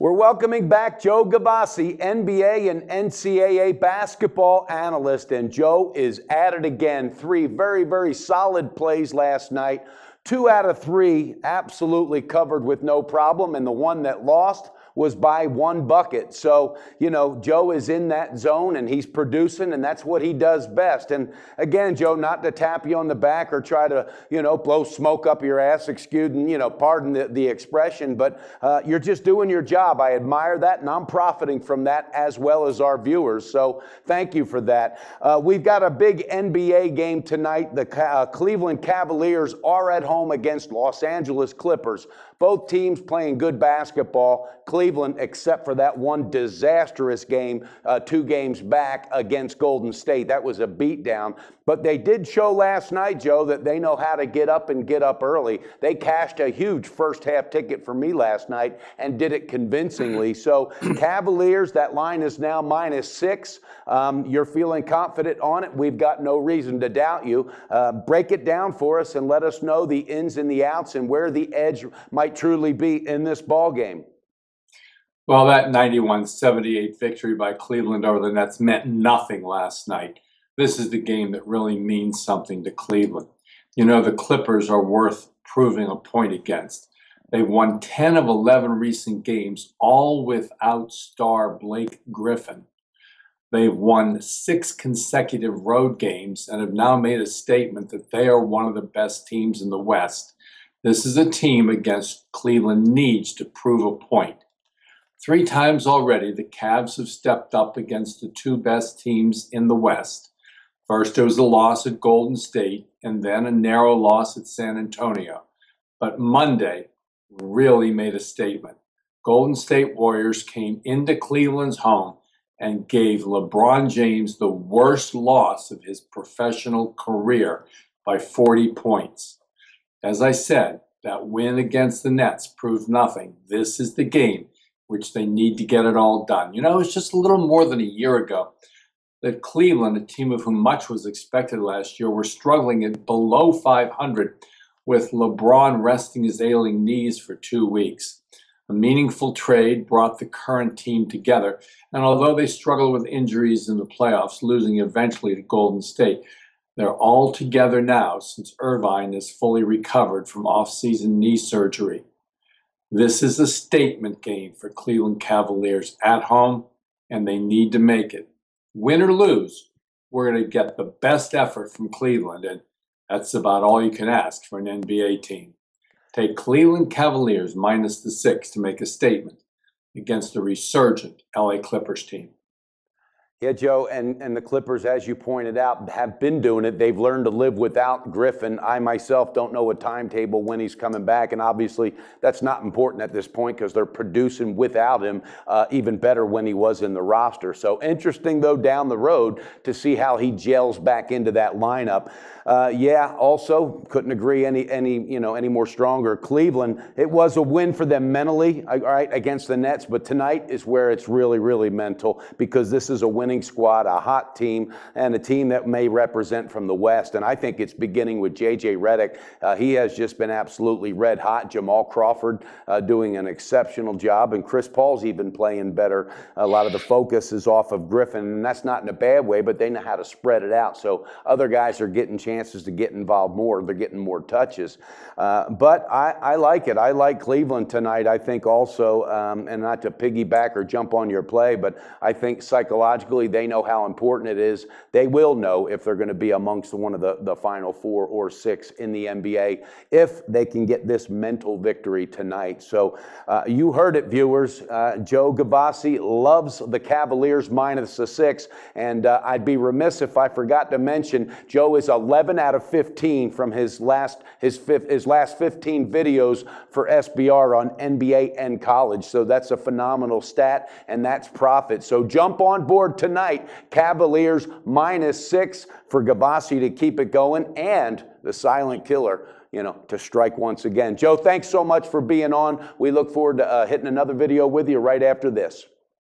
We're welcoming back Joe Gavazzi, NBA and NCAA basketball analyst. And Joe is at it again. Three very, very solid plays last night. 2 out of 3 absolutely covered with no problem. And the one that lost was by 1 bucket. So, Joe is in that zone and he's producing, and that's what he does best. And again, Joe, not to tap you on the back or try to, blow smoke up your ass, pardon the expression, but you're just doing your job. I admire that, and I'm profiting from that as well as our viewers. So thank you for that. We've got a big NBA game tonight. The Cleveland Cavaliers are at home against Los Angeles Clippers. Both teams playing good basketball. Cleveland, except for that one disastrous game 2 games back against Golden State. That was a beatdown. But they did show last night, Joe, that they know how to get up and get up early. They cashed a huge first-half ticket for me last night and did it convincingly. So Cavaliers, that line is now -6. You're feeling confident on it. We've got no reason to doubt you. Break it down for us and let us know the ins and the outs and where the edge might truly be in this ball game. Well, that 91-78 victory by Cleveland over the Nets meant nothing last night. This is the game that really means something to Cleveland. The Clippers are worth proving a point against. They've won 10 of 11 recent games, all without star Blake Griffin. They've won 6 consecutive road games and have now made a statement that they are one of the best teams in the West. This is a team against Cleveland needs to prove a point. 3 times already, the Cavs have stepped up against the 2 best teams in the West. First, there was a loss at Golden State, and then a narrow loss at San Antonio. But Monday really made a statement. Golden State Warriors came into Cleveland's home and gave LeBron James the worst loss of his professional career by 40 points. As I said, that win against the Nets proved nothing. This is the game which they need to get it all done. It's just a little more than a year ago that Cleveland, a team of whom much was expected last year, were struggling at below 500 with LeBron resting his ailing knees for 2 weeks. A meaningful trade brought the current team together, and although they struggled with injuries in the playoffs, losing eventually to Golden State, they're all together now since Irvine is fully recovered from off-season knee surgery. This is a statement game for Cleveland Cavaliers at home, and they need to make it. Win or lose, we're going to get the best effort from Cleveland, and that's about all you can ask for an NBA team. Take Cleveland Cavaliers -6 to make a statement against the resurgent LA Clippers team. Yeah, Joe, and the Clippers, as you pointed out, have been doing it. They've learned to live without Griffin. I myself don't know a timetable when he's coming back, and obviously that's not important at this point because they're producing without him even better when he was in the roster. So interesting, though, down the road to see how he gels back into that lineup. Also couldn't agree any more stronger. Cleveland, it was a win for them mentally, all right, against the Nets, but tonight is where it's really, really mental because this is a winning squad, a hot team, and a team that may represent from the West. And I think it's beginning with J.J. Redick. He has just been absolutely red hot. Jamal Crawford doing an exceptional job, and Chris Paul's even playing better. A lot of the focus is off of Griffin, and that's not in a bad way, but they know how to spread it out. So other guys are getting chances to get involved more. They're getting more touches. But I like it. I like Cleveland tonight. I think also, and not to piggyback or jump on your play, but I think psychologically they know how important it is. They will know if they're going to be amongst one of the final 4 or 6 in the NBA if they can get this mental victory tonight. So you heard it, viewers. Joe Gavazzi loves the Cavaliers -6, and I'd be remiss if I forgot to mention Joe is 11 out of 15 from his last 15 videos for SBR on NBA and college. So that's a phenomenal stat, and that's profit. So jump on board tonight. Cavaliers -6 for Gavazzi to keep it going, and the silent killer, to strike once again. Joe, thanks so much for being on. We look forward to hitting another video with you right after this.